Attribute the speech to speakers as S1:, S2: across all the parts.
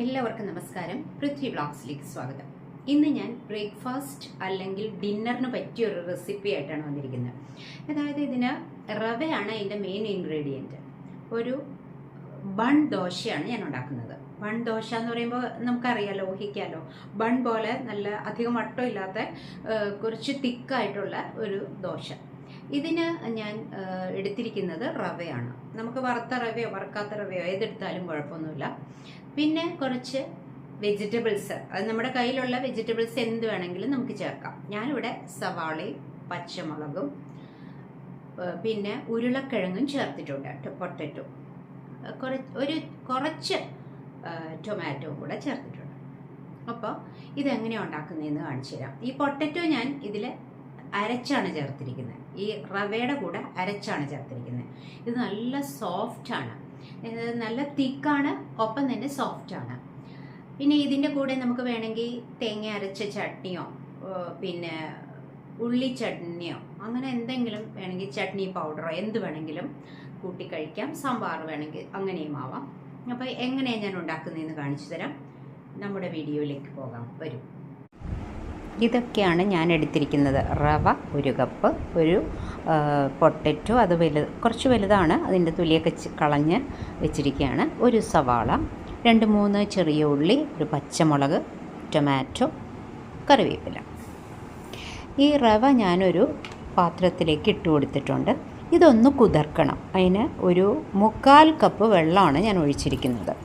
S1: എല്ലാവർക്കും നമസ്കാരം. പൃഥ്വി വ്ളോഗ്സിലേക്ക് സ്വാഗതം. ഇന്ന് ഞാൻ ബ്രേക്ക്ഫാസ്റ്റ് അല്ലെങ്കിൽ ഡിന്നറിന് പറ്റിയ ഒരു റെസിപ്പി ആയിട്ടാണ് വന്നിരിക്കുന്നത്. അതായത് ഇതിന് റവയാണ് അതിൻ്റെ മെയിൻ ഇൻഗ്രീഡിയൻറ്റ്. ഒരു ബൺ ദോശയാണ് ഞാൻ ഉണ്ടാക്കുന്നത്. ബൺ ദോശ എന്ന് പറയുമ്പോൾ നമുക്കറിയാലോ, ഊഹിക്കാലോ, ബൺ പോലെ നല്ല അധികം വട്ടമില്ലാത്ത കുറച്ച് തിക്കായിട്ടുള്ള ഒരു ദോശ. ഇതിന് ഞാൻ എടുത്തിരിക്കുന്നത് റവയാണ്. നമുക്ക് വറുത്ത റവയോ വറുക്കാത്ത റവയോ ഏതെടുത്താലും കുഴപ്പമൊന്നുമില്ല. പിന്നെ കുറച്ച് വെജിറ്റബിൾസ്, അത് നമ്മുടെ കയ്യിലുള്ള വെജിറ്റബിൾസ് എന്ത് വേണമെങ്കിലും നമുക്ക് ചേർക്കാം. ഞാനിവിടെ സവാളയും പച്ചമുളകും പിന്നെ ഉരുളക്കിഴങ്ങും ചേർത്തിട്ടുണ്ട്, പൊട്ടറ്റോ, കുറച്ച് ടൊമാറ്റോയും കൂടെ ചേർത്തിട്ടുണ്ട്. അപ്പോൾ ഇതെങ്ങനെയാണ് ഉണ്ടാക്കുന്നതെന്ന് കാണിച്ചു തരാം. ഈ പൊട്ടറ്റോ ഞാൻ ഇതിൽ അരച്ചാണ് ചേർത്തിരിക്കുന്നത്. ഈ റവയുടെ കൂടെ അരച്ചാണ് ചേർത്തിരിക്കുന്നത്. ഇത് നല്ല സോഫ്റ്റാണ്, നല്ല തിക്കാണ്, ഒപ്പം തന്നെ സോഫ്റ്റാണ്. പിന്നെ ഇതിൻ്റെ കൂടെ നമുക്ക് വേണമെങ്കിൽ തേങ്ങ അരച്ച ചട്നിയോ പിന്നെ ഉള്ളി ചട്നിയോ അങ്ങനെ എന്തെങ്കിലും വേണമെങ്കിൽ, ചട്നി പൗഡറോ എന്ത് വേണമെങ്കിലും കൂട്ടി കഴിക്കാം. സാമ്പാർ വേണമെങ്കിൽ അങ്ങനെയും ആവാം. അപ്പോൾ എങ്ങനെയാണ് ഞാൻ ഉണ്ടാക്കുന്നതെന്ന് കാണിച്ചു തരാം. നമ്മുടെ വീഡിയോയിലേക്ക് പോകാം, വരും. ഇതൊക്കെയാണ് ഞാൻ എടുത്തിരിക്കുന്നത്. റവ 1 കപ്പ്, ഒരു പൊട്ടറ്റോ, അത് കുറച്ച് വലുതാണ്, അതിൻ്റെ തൊലിയൊക്കെ കളഞ്ഞ് വെച്ചിരിക്കുകയാണ്, ഒരു സവാള, 2-3 ചെറിയ ഉള്ളി, ഒരു പച്ചമുളക്, ടൊമാറ്റോ, കറിവേപ്പില. ഈ റവ ഞാനൊരു പാത്രത്തിലേക്ക് ഇട്ട് കൊടുത്തിട്ടുണ്ട്. ഇതൊന്ന് കുതിർക്കണം. അതിന് ഒരു 1/4 കപ്പ് വെള്ളമാണ് ഞാൻ ഒഴിച്ചിരിക്കുന്നത്.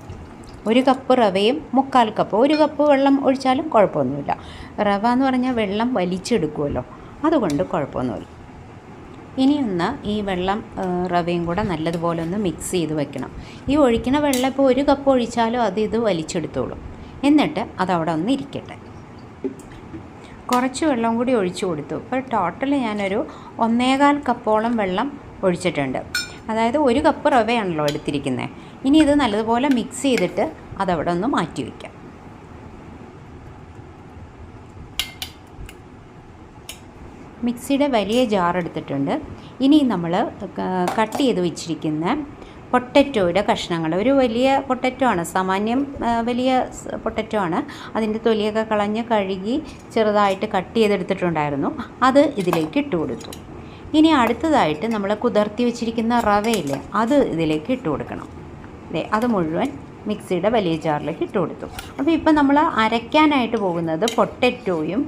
S1: 1 കപ്പ് റവയും 1/4 കപ്പ്, 1 കപ്പ് വെള്ളം ഒഴിച്ചാലും കുഴപ്പമൊന്നുമില്ല. റവ എന്ന് പറഞ്ഞാൽ വെള്ളം വലിച്ചെടുക്കുമല്ലോ, അതുകൊണ്ട് കുഴപ്പമൊന്നുമില്ല. ഇനിയൊന്ന് ഈ വെള്ളം റവയും കൂടെ നല്ലതുപോലെ ഒന്ന് മിക്സ് ചെയ്ത് വെക്കണം. ഈ ഒഴിക്കുന്ന വെള്ളം ഇപ്പോൾ 1 കപ്പ് ഒഴിച്ചാലും ഇത് വലിച്ചെടുത്തോളും. എന്നിട്ട് അതവിടെ ഒന്ന് ഇരിക്കട്ടെ. കുറച്ച് വെള്ളം കൂടി ഒഴിച്ചു കൊടുത്തു. ഇപ്പോൾ ടോട്ടൽ ഞാനൊരു 1/4 കപ്പോളം വെള്ളം ഒഴിച്ചിട്ടുണ്ട്. അതായത് 1 കപ്പ് റവയാണല്ലോ എടുത്തിരിക്കുന്നത്. ഇനി ഇത് നല്ലതുപോലെ മിക്സ് ചെയ്തിട്ട് അതവിടെ ഒന്ന് മാറ്റി വയ്ക്കാം. മിക്സിയുടെ വലിയ ജാർ എടുത്തിട്ടുണ്ട്. ഇനി നമ്മൾ കട്ട് ചെയ്ത് വെച്ചിരിക്കുന്ന പൊട്ടറ്റോയുടെ കഷ്ണങ്ങൾ, ഒരു വലിയ പൊട്ടറ്റോ ആണ്, സാമാന്യം വലിയ പൊട്ടറ്റോ ആണ്, അതിൻ്റെ തൊലിയൊക്കെ കളഞ്ഞ് കഴുകി ചെറുതായിട്ട് കട്ട് ചെയ്തെടുത്തിട്ടുണ്ടായിരുന്നു, അത് ഇതിലേക്ക് ഇട്ട് കൊടുത്തു. ഇനി അടുത്തതായിട്ട് നമ്മൾ കുതിർത്തി വെച്ചിരിക്കുന്ന റവയില്ലേ, അത് ഇതിലേക്ക് ഇട്ട് കൊടുക്കണം. അത് മുഴുവൻ മിക്സിയുടെ വലിയ ജാറിലേക്ക് ഇട്ട് കൊടുത്തു. അപ്പോൾ ഇപ്പം നമ്മൾ അരയ്ക്കാനായിട്ട് പോകുന്നത് പൊട്ടറ്റോയും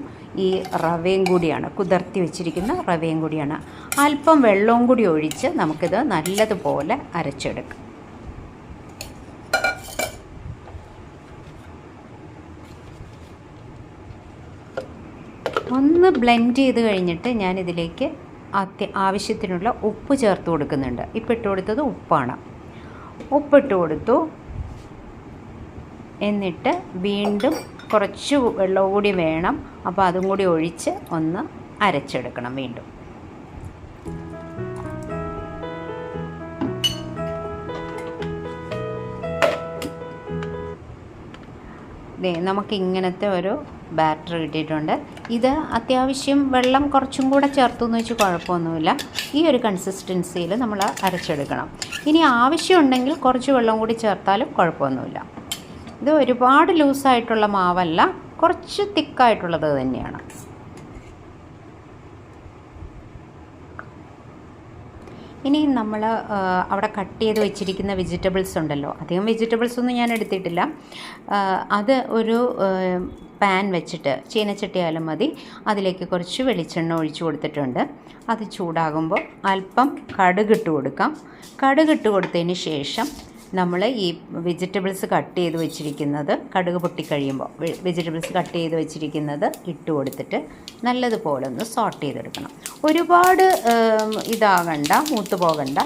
S1: ഈ റവയും കൂടിയാണ്, കുതിർത്തി വെച്ചിരിക്കുന്ന റവയും കൂടിയാണ്. അല്പം വെള്ളവും കൂടി ഒഴിച്ച് നമുക്കിത് നല്ലതുപോലെ അരച്ചെടുക്കാം. ഒന്ന് ബ്ലെൻഡ് ചെയ്ത് കഴിഞ്ഞിട്ട് ഞാനിതിലേക്ക് ആവശ്യത്തിനുള്ള ഉപ്പ് ചേർത്ത് കൊടുക്കുന്നുണ്ട്. ഇപ്പം ഇട്ട് കൊടുത്തത് ഉപ്പാണ്. ഉപ്പിട്ട് കൊടുത്തു. എന്നിട്ട് വീണ്ടും കുറച്ച് വെള്ളം കൂടി വേണം. അപ്പോൾ അതും കൂടി ഒഴിച്ച് ഒന്ന് അരച്ചെടുക്കണം വീണ്ടും. നമുക്കിങ്ങനത്തെ ഒരു ബാറ്റർ കിട്ടിയിട്ടുണ്ട്. ഇത് അത്യാവശ്യം വെള്ളം കുറച്ചും കൂടെ ചേർത്തു എന്ന് വെച്ച് കുഴപ്പമൊന്നുമില്ല. ഈ ഒരു കൺസിസ്റ്റൻസിയിൽ നമ്മൾ അരച്ചെടുക്കണം. ഇനി ആവശ്യമുണ്ടെങ്കിൽ കുറച്ച് വെള്ളം കൂടി ചേർത്താലും കുഴപ്പമൊന്നുമില്ല. ഇത് ഒരുപാട് ലൂസായിട്ടുള്ള മാവല്ല, കുറച്ച് തിക്കായിട്ടുള്ളത് തന്നെയാണ്. ഇനി നമ്മൾ അവിടെ കട്ട് ചെയ്ത് വെച്ചിരിക്കുന്ന വെജിറ്റബിൾസ് ഉണ്ടല്ലോ, അധികം വെജിറ്റബിൾസ് ഒന്നും ഞാൻ എടുത്തിട്ടില്ല. അത് ഒരു പാൻ വെച്ചിട്ട്, ചീനച്ചട്ടിയായാലും മതി, അതിലേക്ക് കുറച്ച് വെളിച്ചെണ്ണ ഒഴിച്ച് കൊടുത്തിട്ടുണ്ട്. അത് ചൂടാകുമ്പോൾ അല്പം കടുകിട്ട് കൊടുക്കാം. കടുകിട്ട് കൊടുത്തതിന് ശേഷം നമ്മൾ ഈ വെജിറ്റബിൾസ് കട്ട് ചെയ്ത് വെച്ചിരിക്കുന്നത്, കടുക് പൊട്ടിക്കഴിയുമ്പോൾ വെജിറ്റബിൾസ് കട്ട് ചെയ്ത് വെച്ചിരിക്കുന്നത് ഇട്ട് കൊടുത്തിട്ട് നല്ലതുപോലെ ഒന്ന് സോട്ട് ചെയ്തെടുക്കണം. ഒരുപാട് ഇതാകണ്ട, മൂത്ത് പോകണ്ട,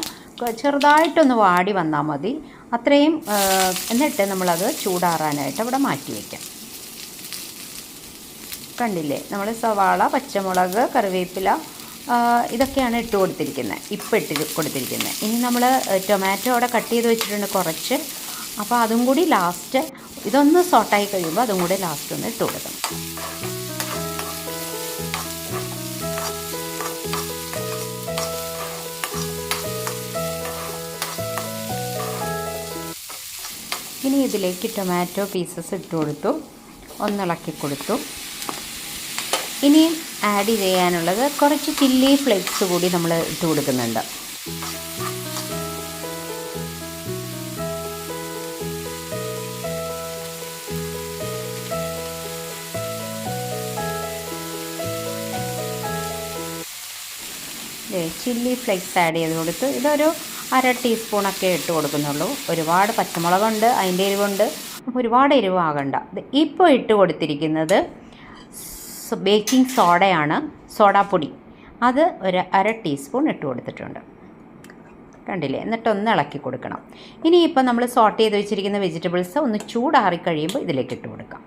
S1: ചെറുതായിട്ടൊന്ന് വാടി വന്നാൽ മതി, അത്രയും. എന്നിട്ട് നമ്മളത് ചൂടാറാനായിട്ട് അവിടെ മാറ്റി വയ്ക്കാം. കണ്ടില്ലേ, നമ്മൾ സവാള, പച്ചമുളക്, കറിവേപ്പില, ഇതൊക്കെയാണ് ഇട്ട് കൊടുത്തിരിക്കുന്നത്, ഇപ്പം ഇട്ട് കൊടുത്തിരിക്കുന്നത്. ഇനി നമ്മൾ ടൊമാറ്റോ അവിടെ കട്ട് ചെയ്ത് വെച്ചിട്ടുണ്ട് കുറച്ച്, അപ്പോൾ അതും കൂടി ലാസ്റ്റ്, ഇതൊന്ന് സോട്ടായി കഴിയുമ്പോൾ അതും കൂടി ലാസ്റ്റ് ഒന്ന് ഇട്ട് കൊടുക്കണം. ഇനി ഇതിലേക്ക് ടൊമാറ്റോ പീസസ് ഇട്ട് കൊടുത്തു, ഒന്നിളക്കി കൊടുത്തു. ഇനി ആഡ് ചെയ്യാനുള്ളത് കുറച്ച് ചില്ലി ഫ്ലേക്സ് കൂടി നമ്മൾ ഇട്ട് കൊടുക്കുന്നുണ്ട്. ചില്ലി ഫ്ലേക്സ് ആഡ് ചെയ്ത് കൊടുത്ത് ഇതൊരു 1/2 ടീസ്പൂണൊക്കെ ഇട്ട് കൊടുക്കുന്നുള്ളൂ. ഒരുപാട് പച്ചമുളകുണ്ട്, അതിൻ്റെ എരിവുണ്ട്, അപ്പോൾ ഒരുപാട് എരിവാകണ്ട. ഇപ്പോൾ ഇട്ട് കൊടുത്തിരിക്കുന്നത് ബേക്കിംഗ് സോഡയാണ്, സോഡാപ്പൊടി. അത് ഒരു 1/2 ടീസ്പൂൺ ഇട്ട് കൊടുത്തിട്ടുണ്ട്, കണ്ടില്ലേ? എന്നിട്ടൊന്ന് ഇളക്കി കൊടുക്കണം. ഇനിയിപ്പോൾ നമ്മൾ സോട്ട് ചെയ്ത് വെച്ചിരിക്കുന്ന വെജിറ്റബിൾസ് ഒന്ന് ചൂടാറി കഴിയുമ്പോൾ ഇതിലേക്ക് ഇട്ട് കൊടുക്കാം.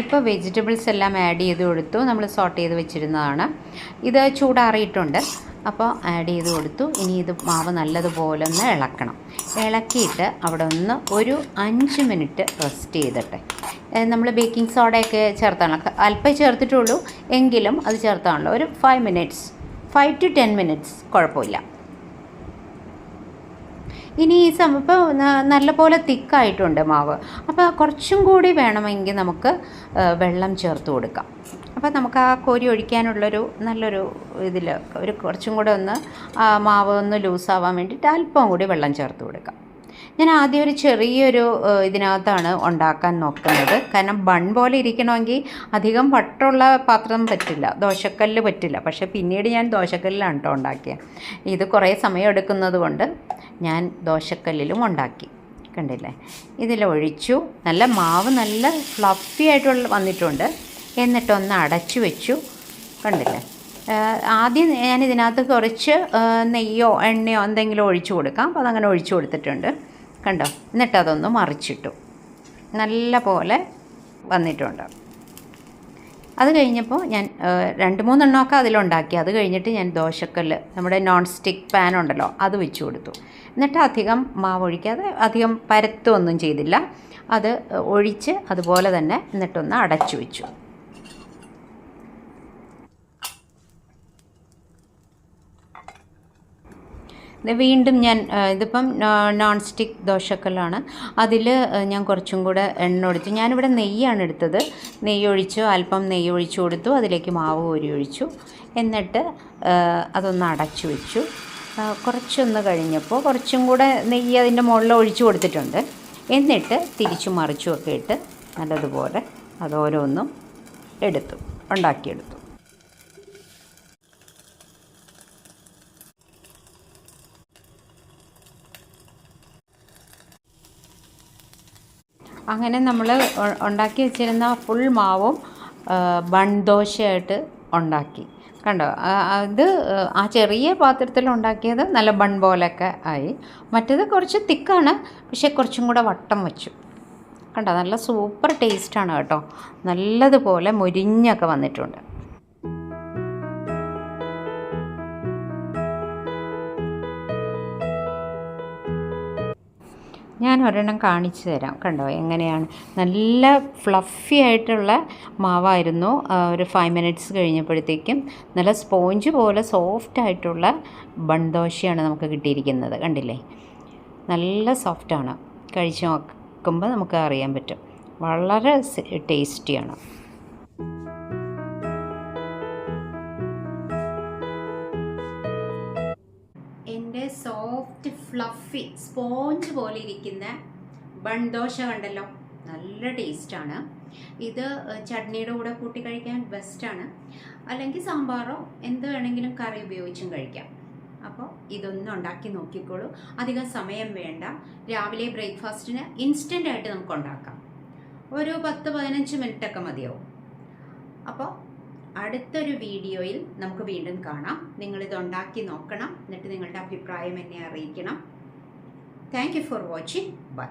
S1: ഇപ്പോൾ വെജിറ്റബിൾസ് എല്ലാം ആഡ് ചെയ്ത് കൊടുത്തു. നമ്മൾ സോട്ട് ചെയ്ത് വെച്ചിരുന്നതാണ്. ഇത് ചൂടാറിയിട്ടുണ്ട്, അപ്പോൾ ആഡ് ചെയ്ത് കൊടുത്തു. ഇനി ഇത് മാവ് നല്ലതുപോലെ ഒന്ന് ഇളക്കണം. ഇളക്കിയിട്ട് അവിടെ ഒന്ന് ഒരു 5 മിനിറ്റ് റെസ്റ്റ് ചെയ്തിട്ടെ. നമ്മൾ ബേക്കിംഗ് സോഡയൊക്കെ ചേർത്താണല്ലോ, അല്പം ചേർത്തിട്ടുള്ളൂ എങ്കിലും അത് ചേർത്താണല്ലോ, ഒരു 5 to 10 മിനിറ്റ്സ് കുഴപ്പമില്ല. ഇനി ഈ ഇപ്പോൾ നല്ലപോലെ തിക്കായിട്ടുണ്ട് മാവ്. അപ്പോൾ കുറച്ചും കൂടി വേണമെങ്കിൽ നമുക്ക് വെള്ളം ചേർത്ത് കൊടുക്കാം. അപ്പോൾ നമുക്ക് ആ കോരി ഒഴിക്കാനുള്ളൊരു നല്ലൊരു ഇതിൽ കുറച്ചും കൂടെ ഒന്ന് മാവ് ഒന്ന് ലൂസാവാൻ വേണ്ടിയിട്ട് അല്പം കൂടി വെള്ളം ചേർത്ത് കൊടുക്കാം. ഞാൻ ആദ്യം ഒരു ചെറിയൊരു ഇതിനകത്താണ് ഉണ്ടാക്കാൻ നോക്കുന്നത്. കാരണം ബൺ പോലെ ഇരിക്കണമെങ്കിൽ അധികം വട്ടമുള്ള പാത്രം പറ്റില്ല, ദോശക്കല്ല് പറ്റില്ല. പക്ഷേ പിന്നീട് ഞാൻ ദോശക്കല്ലിലാണ് കേട്ടോ ഉണ്ടാക്കിയത്. ഇത് കുറേ സമയം എടുക്കുന്നത് കൊണ്ട് ഞാൻ ദോശക്കല്ലിലും ഉണ്ടാക്കി. കണ്ടില്ലേ? ഇതിലൊഴിച്ചു. നല്ല മാവ് നല്ല ഫ്ലഫി ആയിട്ടുള്ള വന്നിട്ടുണ്ട്. എന്നിട്ടൊന്ന് അടച്ചു വെച്ചു. കണ്ടില്ലേ? ആദ്യം ഞാൻ ഇതിനകത്ത് കുറച്ച് നെയ്യോ എണ്ണയോ എന്തെങ്കിലും ഒഴിച്ചു കൊടുക്കാം. അപ്പോൾ അതങ്ങനെ ഒഴിച്ചു കൊടുത്തിട്ടുണ്ട്, കണ്ടോ? എന്നിട്ടതൊന്ന് മറിച്ചിട്ടു. നല്ല പോലെ വന്നിട്ടുണ്ട്. അത് കഴിഞ്ഞപ്പോൾ ഞാൻ 2-3 എണ്ണമൊക്കെ അതിലുണ്ടാക്കി. അത് കഴിഞ്ഞിട്ട് ഞാൻ ദോശക്കല്ല്, നമ്മുടെ നോൺ സ്റ്റിക്ക് പാൻ ഉണ്ടല്ലോ, അത് വെച്ച് കൊടുത്തു. എന്നിട്ട് അധികം മാവ് ഒഴിക്കാതെ അധികം പരത്തൊന്നും ചെയ്തില്ല. അത് ഒഴിച്ച് അതുപോലെ തന്നെ എന്നിട്ടൊന്ന് അടച്ചു വെച്ചു. വീണ്ടും ഞാൻ ഇതിപ്പം നോൺ സ്റ്റിക്ക് ദോശക്കല്ലാണ്. അതിൽ ഞാൻ കുറച്ചും കൂടെ എണ്ണ ഒഴിച്ചു. ഞാനിവിടെ നെയ്യാണ് എടുത്തത്. നെയ്യ് ഒഴിച്ചു, അല്പം നെയ്യ് ഒഴിച്ചു കൊടുത്തു. അതിലേക്ക് മാവ് കോരി ഒഴിച്ചു. എന്നിട്ട് അതൊന്ന് അടച്ചു വെച്ചു. കുറച്ചൊന്ന് കഴിഞ്ഞപ്പോൾ കുറച്ചും കൂടെ നെയ്യ് അതിൻ്റെ മുകളിൽ ഒഴിച്ചു കൊടുത്തിട്ടുണ്ട്. എന്നിട്ട് തിരിച്ചും മറിച്ചുമൊക്കെ ഇട്ട് നല്ലതുപോലെ അതോരോന്നും ഉണ്ടാക്കിയെടുത്തു. അങ്ങനെ നമ്മൾ ഉണ്ടാക്കി വെച്ചിരുന്ന ഫുൾ മാവും ബൺ ദോശയായിട്ട് ഉണ്ടാക്കി. കണ്ടോ? അത് ആ ചെറിയ പാത്രത്തിൽ ഉണ്ടാക്കിയത് നല്ല ബൺ പോലെയൊക്കെ ആയി. മറ്റേത് കുറച്ച് തിക്കാണ്, പക്ഷേ കുറച്ചും കൂടെ വട്ടം വെച്ചു. കണ്ടോ? നല്ല സൂപ്പർ ടേസ്റ്റാണ് കേട്ടോ. നല്ലതുപോലെ മൊരിഞ്ഞൊക്കെ വന്നിട്ടുണ്ട്. ഞാൻ ഒരെണ്ണം കാണിച്ചു തരാം. കണ്ടോ എങ്ങനെയാണ്? നല്ല ഫ്ലഫി ആയിട്ടുള്ള മാവായിരുന്നു. ഒരു 5 മിനിറ്റ്സ് കഴിഞ്ഞപ്പോഴത്തേക്കും നല്ല സ്പോഞ്ച് പോലെ സോഫ്റ്റ് ആയിട്ടുള്ള ബൺ ദോശയാണ് നമുക്ക് കിട്ടിയിരിക്കുന്നത്. കണ്ടില്ലേ? നല്ല സോഫ്റ്റാണ്. കഴിച്ച് നോക്കുമ്പോൾ നമുക്ക് അറിയാൻ പറ്റും. വളരെ ടേസ്റ്റിയാണ്. എൻ്റെ സോഫ്റ്റ് ഫ്ലഫി സ്പോഞ്ച് പോലെ ഇരിക്കുന്ന ബൺ ദോശ കണ്ടല്ലോ, നല്ല ടേസ്റ്റാണ്. ഇത് ചട്നിയുടെ കൂടെ കൂട്ടി കഴിക്കാൻ ബെസ്റ്റാണ്. അല്ലെങ്കിൽ സാമ്പാറോ എന്ത് വേണമെങ്കിലും കറി ഉപയോഗിച്ചും കഴിക്കാം. അപ്പോൾ ഇതൊന്നും ഉണ്ടാക്കി നോക്കിക്കോളൂ. അധികം സമയം വേണ്ട. രാവിലെ ബ്രേക്ക്ഫാസ്റ്റിന് ഇൻസ്റ്റൻ്റായിട്ട് നമുക്ക് ഉണ്ടാക്കാം. ഒരു 10-15 മിനിറ്റൊക്കെ മതിയാവും. അപ്പോൾ അടുത്തൊരു വീഡിയോയിൽ നമുക്ക് വീണ്ടും കാണാം. നിങ്ങളിത് ഉണ്ടാക്കി നോക്കണം. എന്നിട്ട് നിങ്ങളുടെ അഭിപ്രായം എന്നെ അറിയിക്കണം. Thank you for watching. By.